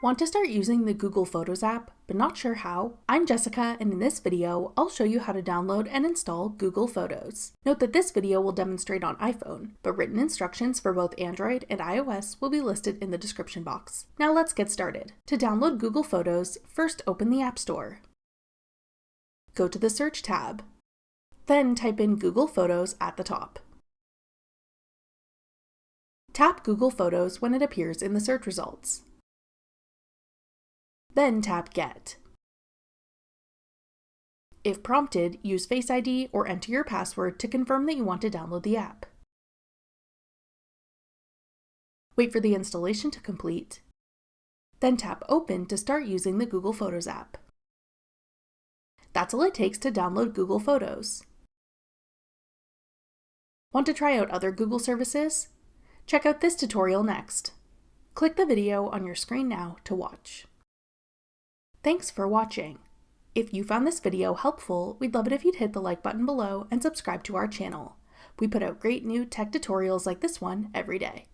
Want to start using the Google Photos app, but not sure how? I'm Jessica, and in this video, I'll show you how to download and install Google Photos. Note that this video will demonstrate on iPhone, but written instructions for both Android and iOS will be listed in the description box. Now let's get started. To download Google Photos, first open the App Store. Go to the Search tab. Then type in Google Photos at the top. Tap Google Photos when it appears in the search results. Then tap Get. If prompted, use Face ID or enter your password to confirm that you want to download the app. Wait for the installation to complete. Then tap Open to start using the Google Photos app. That's all it takes to download Google Photos. Want to try out other Google services? Check out this tutorial next. Click the video on your screen now to watch. Thanks for watching. If you found this video helpful, we'd love it if you'd hit the like button below and subscribe to our channel. We put out great new tech tutorials like this one every day.